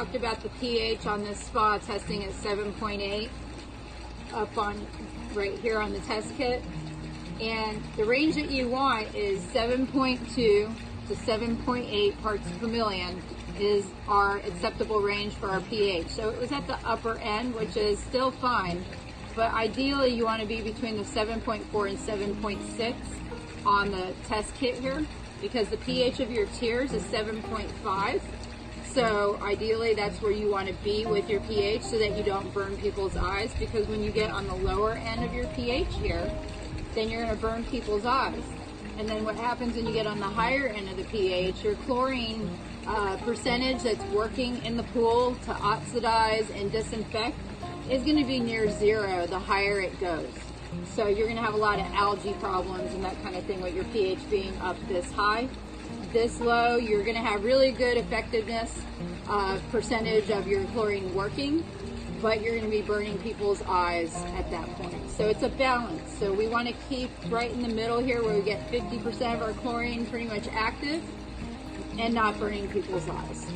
talked about the pH on this spa testing at 7.8 up on right here on the test kit. And the range that you want is 7.2 to 7.8 parts per million is our acceptable range for our pH. So it was at the upper end, which is still fine, but ideally you want to be between the 7.4 and 7.6 on the test kit here, because the pH of your tears is 7.5. So ideally that's where you want to be with your pH so that you don't burn people's eyes, because when you get on the lower end of your pH here, then you're going to burn people's eyes. And then what happens when you get on the higher end of the pH, your chlorine percentage that's working in the pool to oxidize and disinfect is going to be near zero the higher it goes. So you're going to have a lot of algae problems and that kind of thing with your pH being up this high. This low, you're going to have really good effectiveness percentage of your chlorine working, but you're going to be burning people's eyes at that point. So it's a balance. So we want to keep right in the middle here where we get 50% of our chlorine pretty much active and not burning people's eyes.